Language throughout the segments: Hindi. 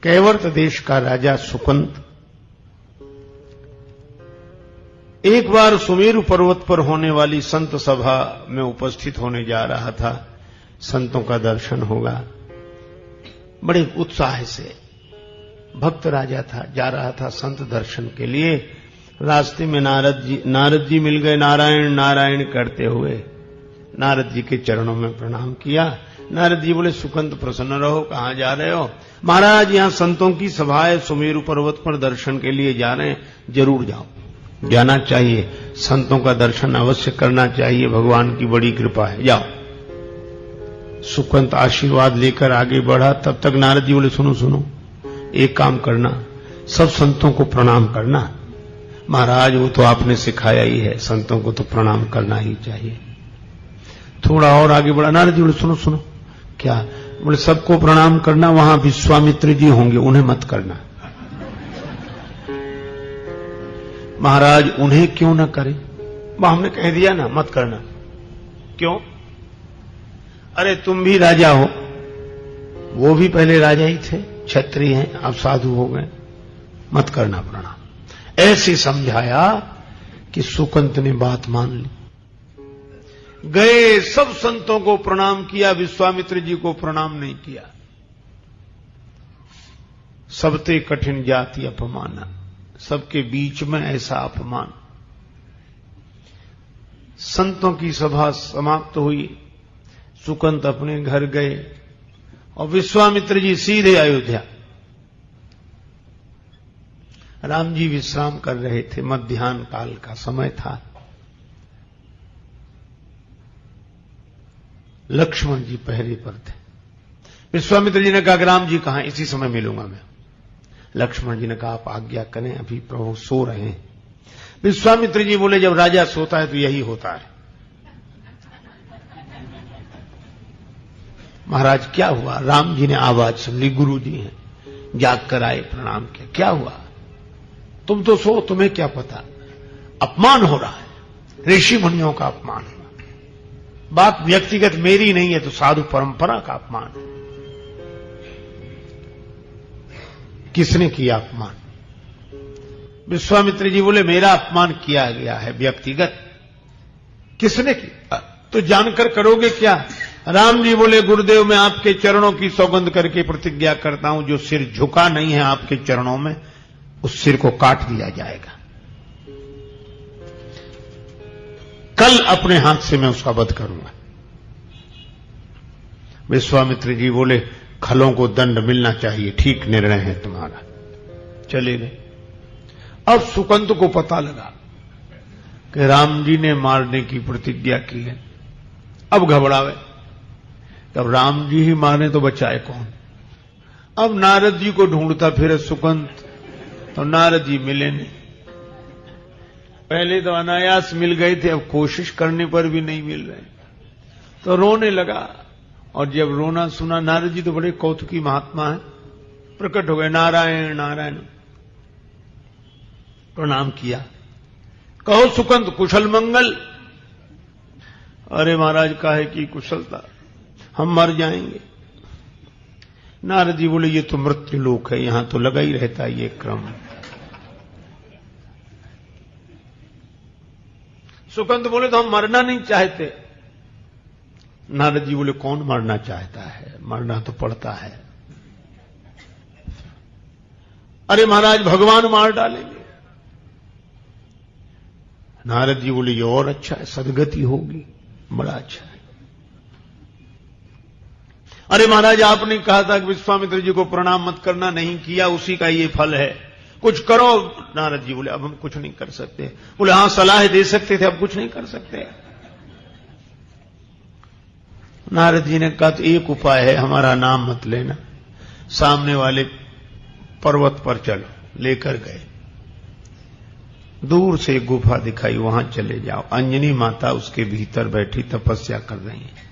कैवर्त देश का राजा सुकंत एक बार सुमेरु पर्वत पर होने वाली संत सभा में उपस्थित होने जा रहा था। संतों का दर्शन होगा, बड़े उत्साह से भक्त राजा था, जा रहा था संत दर्शन के लिए। रास्ते में नारद जी मिल गए। नारायण नारायण करते हुए नारद जी के चरणों में प्रणाम किया। नारद जी बोले, सुकंत प्रसन्न रहो, कहां जा रहे हो? महाराज, यहां संतों की सभा है, सुमेरु पर्वत पर दर्शन के लिए जा रहे हैं। जरूर जाओ, जाना चाहिए, संतों का दर्शन अवश्य करना चाहिए, भगवान की बड़ी कृपा है, जाओ। सुकंत आशीर्वाद लेकर आगे बढ़ा। तब तक नारद जी बोले, सुनो सुनो, एक काम करना, सब संतों को प्रणाम करना। महाराज, वो तो आपने सिखाया ही है, संतों को तो प्रणाम करना ही चाहिए। थोड़ा और आगे बढ़ा। नारद जी बोले, सुनो सुनो। क्या? बोले, सबको प्रणाम करना, वहां विश्वामित्र जी होंगे, उन्हें मत करना। महाराज, उन्हें क्यों ना करें? हमने कह दिया ना, मत करना। क्यों? अरे तुम भी राजा हो, वो भी पहले राजा ही थे, क्षत्रिय हैं, अब साधु हो गए, मत करना प्रणाम। ऐसे समझाया कि सुकंत ने बात मान ली। गए, सब संतों को प्रणाम किया, विश्वामित्र जी को प्रणाम नहीं किया। सबते कठिन जाति अपमान, सबके बीच में ऐसा अपमान। संतों की सभा समाप्त हुई, सुकंत अपने घर गए और विश्वामित्र जी सीधे अयोध्या। राम जी विश्राम कर रहे थे, मध्याह्न काल का समय था। लक्ष्मण जी पहरे पर थे। विश्वामित्र जी ने कहा, राम जी कहां? इसी समय मिलूंगा मैं। लक्ष्मण जी ने कहा, आप आज्ञा करें, अभी प्रभु सो रहे हैं। विश्वामित्र जी बोले, जब राजा सोता है तो यही होता है। महाराज, क्या हुआ? राम जी ने आवाज सुन ली, गुरु जी हैं, जाग कर आए, प्रणाम किया। क्या हुआ? तुम तो सो, तुम्हें क्या पता? अपमान हो रहा है, ऋषि मुनियों का अपमान है। बात व्यक्तिगत मेरी नहीं है, तो साधु परंपरा का अपमान है। किसने किया अपमान? विश्वामित्र जी बोले, मेरा अपमान किया गया है व्यक्तिगत। किसने किया? तो जानकर करोगे क्या? राम जी बोले, गुरुदेव, मैं आपके चरणों की सौगंध करके प्रतिज्ञा करता हूं, जो सिर झुका नहीं है आपके चरणों में, उस सिर को काट दिया जाएगा। कल अपने हाथ से मैं उसका वध करूंगा। विश्वामित्र जी बोले, खलों को दंड मिलना चाहिए, ठीक निर्णय है तुम्हारा। चले गए। अब सुकंत को पता लगा कि राम जी ने मारने की प्रतिज्ञा की है। अब घबरावे, तब राम जी ही मारे तो बचाए कौन? अब नारद जी को ढूंढता फिरे सुकंत, तो नारद जी मिले नहीं। पहले तो अनायास मिल गए थे, अब कोशिश करने पर भी नहीं मिल रहे, तो रोने लगा। और जब रोना सुना, नारद जी तो बड़े कौतुकी महात्मा हैं, प्रकट हो गए, नारायण नारायण, प्रणाम किया। कहो सुकंत, कुशल मंगल? अरे महाराज, काहे की कुशलता, हम मर जाएंगे। नारद जी बोले, ये तो मृत्यु लोक है, यहां तो लगा ही रहता है ये क्रम। सुकंत बोले, तो हम मरना नहीं चाहते। नारद जी बोले, कौन मरना चाहता है? मरना तो पड़ता है। अरे महाराज, भगवान मार डालेंगे। नारद जी बोले, ये और अच्छा है, सदगति होगी, बड़ा अच्छा है। अरे महाराज, आपने कहा था कि विश्वामित्र जी को प्रणाम मत करना, नहीं किया, उसी का ये फल है, कुछ करो। नारद जी बोले, अब हम कुछ नहीं कर सकते। बोले, हां, सलाह दे सकते थे, अब कुछ नहीं कर सकते। नारद जी ने कहा, तो एक उपाय है, हमारा नाम मत लेना, सामने वाले पर्वत पर चलो। लेकर गए, दूर से एक गुफा दिखाई, वहां चले जाओ। अंजनी माता उसके भीतर बैठी तपस्या कर रही है।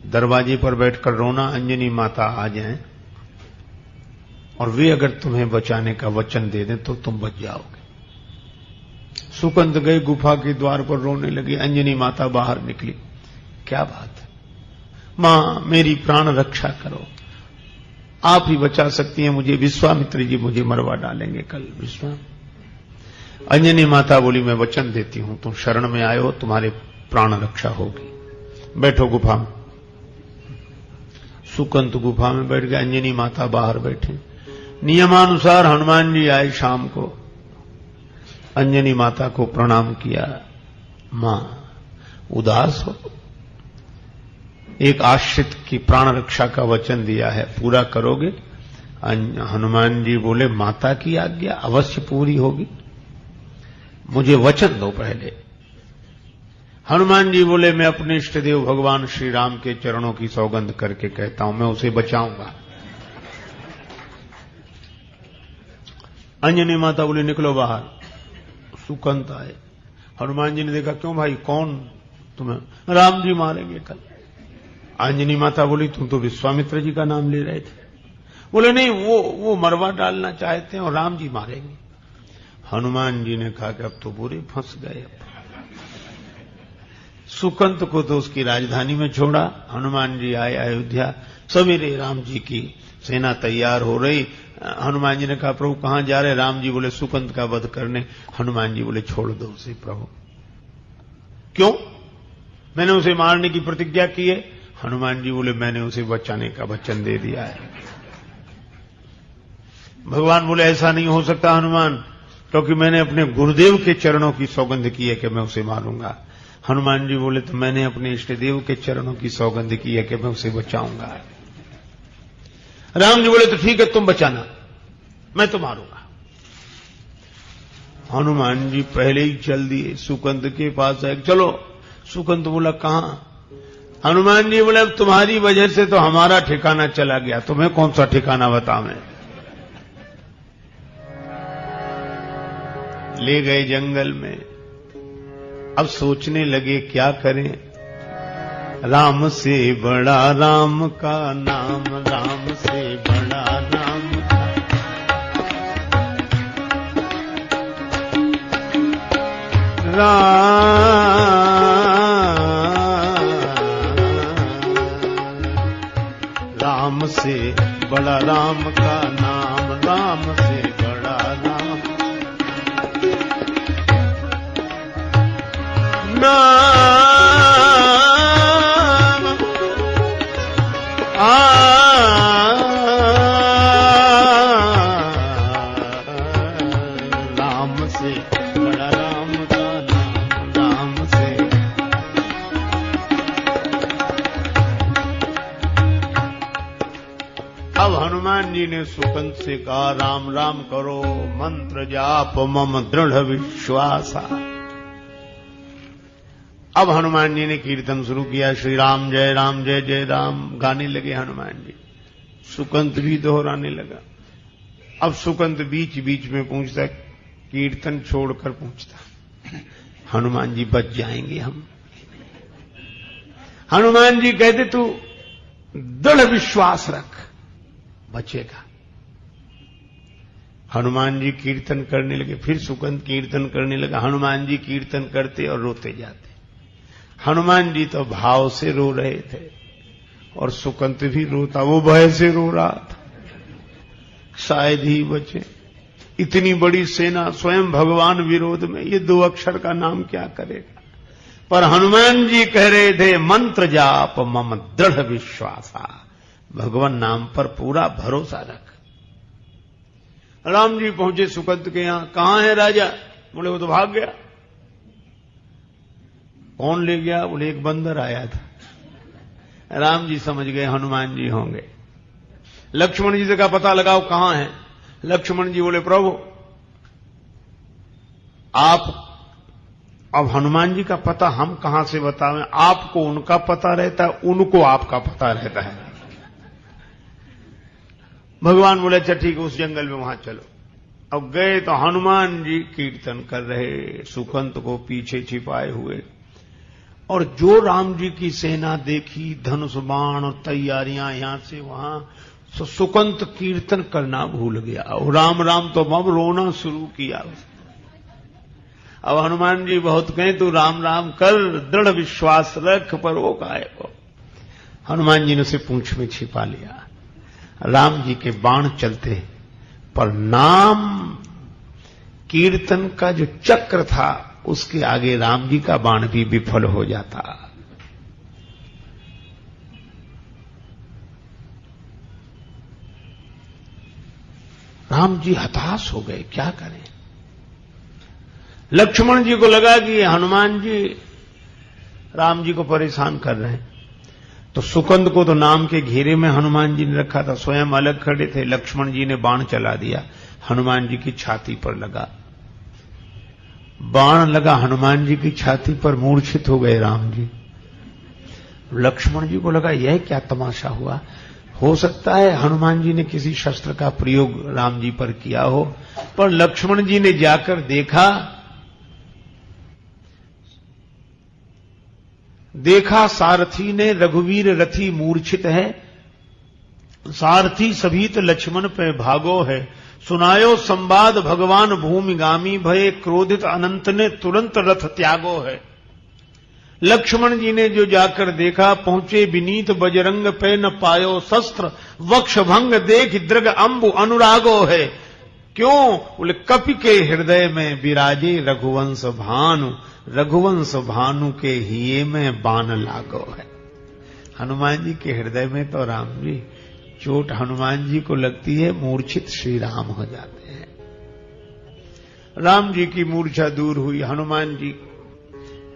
दरवाजे पर बैठकर रोना, अंजनी माता आ जाएं और वे अगर तुम्हें बचाने का वचन दे दें तो तुम बच जाओगे। सुकंत गए, गुफा के द्वार पर रोने लगी। अंजनी माता बाहर निकली, क्या बात है? मां, मेरी प्राण रक्षा करो। आप ही बचा सकती हैं मुझे, विश्वामित्र जी मुझे मरवा डालेंगे कल। अंजनी माता बोली मैं वचन देती हूं, तुम शरण में आए हो, तुम्हारे प्राण रक्षा होगी, बैठो गुफा में। सुकंत गुफा में बैठ गए, अंजनी माता बाहर बैठे। नियमानुसार हनुमान जी आए शाम को, अंजनी माता को प्रणाम किया। मां उदास हो, एक आश्रित की प्राण रक्षा का वचन दिया है, पूरा करोगे? हनुमान जी बोले माता की आज्ञा अवश्य पूरी होगी, मुझे वचन दो पहले। हनुमान जी बोले मैं अपने इष्ट देव भगवान श्री राम के चरणों की सौगंध करके कहता हूं, मैं उसे बचाऊंगा। अंजनी माता बोली निकलो बाहर। सुकंत आए, हनुमान जी ने देखा क्यों भाई, कौन तुम्हें? राम जी मारेंगे कल। अंजनी माता बोली तुम तो विश्वामित्र जी का नाम ले रहे थे। बोले नहीं, वो मरवा डालना चाहते हैं और राम जी मारेंगे। हनुमान जी ने कहा कि अब तो बुरे फंस गए। सुकंत को तो उसकी राजधानी में छोड़ा। हनुमान जी आए अयोध्या, सवेरे राम जी की सेना तैयार हो रही। हनुमान जी ने कहा प्रभु कहां जा रहे? राम जी बोले सुकंत का वध करने। हनुमान जी बोले छोड़ दो उसे प्रभु। क्यों? मैंने उसे मारने की प्रतिज्ञा की है। हनुमान जी बोले मैंने उसे बचाने का वचन दे दिया है। भगवान बोले ऐसा नहीं हो सकता हनुमान, क्योंकि मैंने अपने गुरुदेव के चरणों की सौगंध की है कि मैं उसे मारूंगा। हनुमान जी बोले तो मैंने अपने इष्ट देव के चरणों की सौगंध की है कि मैं उसे बचाऊंगा। राम जी बोले तो ठीक है तुम बचाना, मैं तो मारूंगा। हनुमान जी पहले ही चल दिए सुकंत के पास आए। चलो, सुकंत बोला कहां? हनुमान जी बोले अब तुम्हारी वजह से तो हमारा ठिकाना चला गया, तुम्हें कौन सा ठिकाना बताऊं? ले गए जंगल में। अब सोचने लगे क्या करें। राम से बड़ा राम का नाम, राम से बड़ा राम का। राम से बड़ा राम का नाम, राम से बड़ा राम नाम। राम से बड़ा राम का नाम, राम से। अब हनुमान जी ने सुकंत से कहा राम राम करो, मंत्र जाप मम दृढ़ विश्वासा। अब हनुमान जी ने कीर्तन शुरू किया, श्री राम जय जय राम गाने लगे हनुमान जी। सुकंत भी दोहराने लगा। अब सुकंत बीच बीच में पूछता, कीर्तन छोड़कर पूछता हनुमान जी बच जाएंगे हम? हनुमान जी कहते तू दृढ़ विश्वास रख, बचेगा। हनुमान जी कीर्तन करने लगे। फिर सुकंत कीर्तन करने लगा। हनुमान जी कीर्तन करते और रोते जाते। हनुमान जी तो भाव से रो रहे थे और सुकंत भी रोता, वो भय से रो रहा था, शायद ही बचे। इतनी बड़ी सेना, स्वयं भगवान विरोध में, ये दो अक्षर का नाम क्या करेगा? पर हनुमान जी कह रहे थे मंत्र जाप मम दृढ़ विश्वासा, भगवान नाम पर पूरा भरोसा रख। राम जी पहुंचे सुकंत के यहां। कहां है राजा? बोले वो तो भाग गया। कौन ले गया? बोले एक बंदर आया था। राम जी समझ गए हनुमान जी होंगे। लक्ष्मण जी से का पता लगाओ कहां है। लक्ष्मण जी बोले प्रभु आप, अब हनुमान जी का पता हम कहां से बतावें? आपको उनका पता रहता है, उनको आपका पता रहता है। भगवान बोले अच्छा ठीक है, उस जंगल में वहां चलो। अब गए तो हनुमान जी कीर्तन कर रहे, सुकंत को पीछे छिपाए हुए। और जो राम जी की सेना देखी, धनुष बाण और तैयारियां यहां से वहां, तो सुकंत कीर्तन करना भूल गया और राम राम तो अब रोना शुरू किया। अब हनुमान जी बहुत कहे तू राम राम कर, दृढ़ विश्वास रख, पर वो गायब हो। हनुमान जी ने उसे पूंछ में छिपा लिया। राम जी के बाण चलते, पर नाम कीर्तन का जो चक्र था उसके आगे राम जी का बाण भी विफल हो जाता। राम जी हताश हो गए, क्या करें। लक्ष्मण जी को लगा कि हनुमान जी राम जी को परेशान कर रहे हैं, तो सुकंद को तो नाम के घेरे में हनुमान जी ने रखा था, स्वयं अलग खड़े थे। लक्ष्मण जी ने बाण चला दिया, हनुमान जी की छाती पर लगा। बाण लगा हनुमान जी की छाती पर, मूर्छित हो गए राम जी। लक्ष्मण जी को लगा यह क्या तमाशा हुआ, हो सकता है हनुमान जी ने किसी शस्त्र का प्रयोग राम जी पर किया हो। पर लक्ष्मण जी ने जाकर देखा सारथी ने रघुवीर रथी मूर्छित है, सारथी सभीत लक्ष्मण पे भागो है, सुनायो संवाद भगवान भूमिगामी भये, क्रोधित अनंत ने तुरंत रथ त्यागो है। लक्ष्मण जी ने जो जाकर देखा, पहुंचे विनीत बजरंग पे न पायो शस्त्र, वक्ष भंग देख दृग अंबु अनुरागो है। क्यों? बोले कपि के हृदय में विराजे रघुवंश भानु, रघुवंश भानु के हिये में बाण लागो है। हनुमान जी के हृदय में तो राम जी, चोट हनुमान जी को लगती है, मूर्छित श्री राम हो जाते हैं। राम जी की मूर्छा दूर हुई, हनुमान जी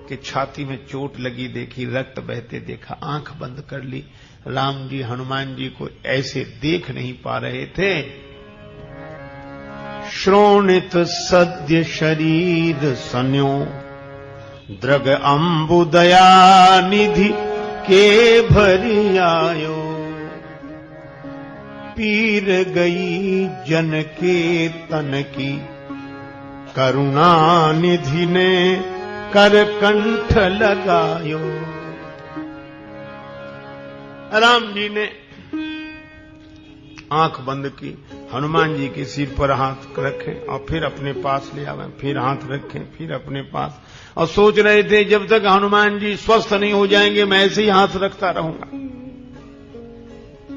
के छाती में चोट लगी, देखी रक्त बहते देखा, आंख बंद कर ली। राम जी हनुमान जी को ऐसे देख नहीं पा रहे थे। श्रोणित सद्य शरीर सन्यो, द्रग अंबु दया निधि के भरी आयो, पीर गई जन के तन की, करुणा निधि ने कर कंठ लगायो। राम जी ने आंख बंद की, हनुमान जी के सिर पर हाथ रखे और फिर अपने पास ले आवे, फिर हाथ रखे, फिर अपने पास, और सोच रहे थे जब तक हनुमान जी स्वस्थ नहीं हो जाएंगे मैं ऐसे ही हाथ रखता रहूंगा।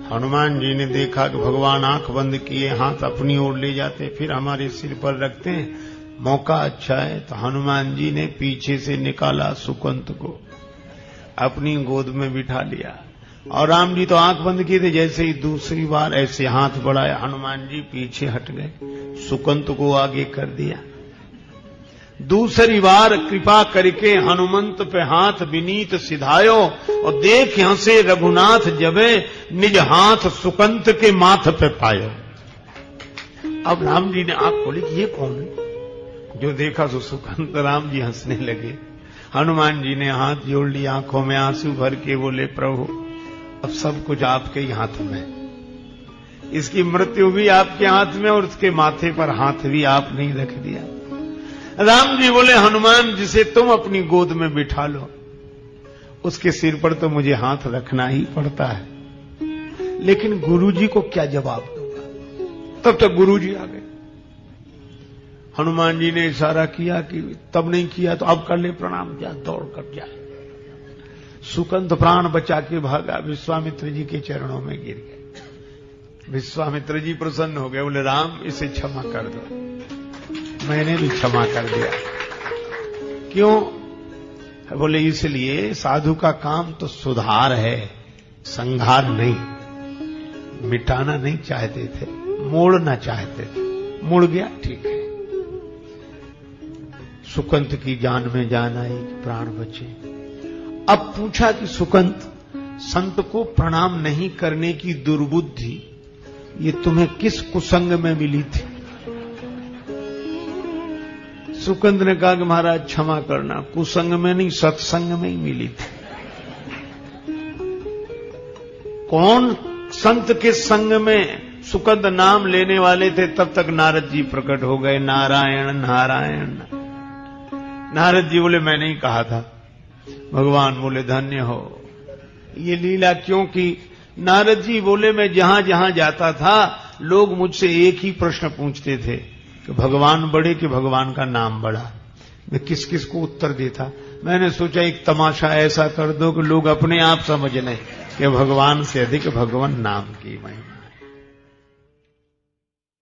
हनुमान जी ने देखा कि भगवान आंख बंद किए हाथ अपनी ओर ले जाते, फिर हमारे सिर पर रखते हैं, मौका अच्छा है। तो हनुमान जी ने पीछे से निकाला सुकंत को, अपनी गोद में बिठा लिया, और राम जी तो आंख बंद किए थे। जैसे ही दूसरी बार ऐसे हाथ बढ़ाया, हनुमान जी पीछे हट गए, सुकंत को आगे कर दिया। दूसरी बार कृपा करके हनुमंत पे हाथ विनीत सिधायो, और देख हंसे रघुनाथ जबे, निज हाथ सुकंत के माथ पे पायो। अब राम जी ने आंख खोली कि ये कौन है, जो देखा तो सुकंत। राम जी हंसने लगे। हनुमान जी ने हाथ जोड़ लिया, आंखों में आंसू भर के बोले, प्रभु अब सब कुछ आपके ही हाथ में, इसकी मृत्यु भी आपके हाथ में और उसके माथे पर हाथ भी आपने ही रख दिया। राम जी बोले, हनुमान जिसे तुम अपनी गोद में बिठा लो, उसके सिर पर तो मुझे हाथ रखना ही पड़ता है, लेकिन गुरुजी को क्या जवाब दूंगा। तब तक गुरुजी आ गए। हनुमान जी ने इशारा किया कि तब नहीं किया तो अब कर ले प्रणाम, जा दौड़ कर जा। सुकंत प्राण बचा के भागा, विश्वामित्र जी के चरणों में गिर गए। विश्वामित्र जी प्रसन्न हो गए, बोले राम इसे क्षमा कर दो। मैंने भी क्षमा कर दिया। क्यों? बोले इसलिए साधु का काम तो सुधार है, संहार नहीं। मिटाना नहीं चाहते थे, मोड़ना चाहते थे, मुड़ गया ठीक है। सुकंत की जान में जान आई, प्राण बचे। अब पूछा कि सुकंत, संत को प्रणाम नहीं करने की दुर्बुद्धि ये तुम्हें किस कुसंग में मिली थी? सुकंत ने कहा कि महाराज क्षमा करना, कुसंग में नहीं सत्संग में ही मिली थी। कौन संत के संग में सुकंत नाम लेने वाले थे, तब तक नारद जी प्रकट हो गए। नारायण नारायण। नारद जी बोले मैंने ही कहा था। भगवान बोले धन्य हो। ये लीला क्योंकि नारद जी बोले मैं जहां जहां जाता था लोग मुझसे एक ही प्रश्न पूछते थे कि भगवान बड़े कि भगवान का नाम बड़ा। मैं किस किस को उत्तर देता। मैंने सोचा एक तमाशा ऐसा कर दो कि लोग अपने आप समझ लें कि भगवान से अधिक भगवान नाम की महिमा।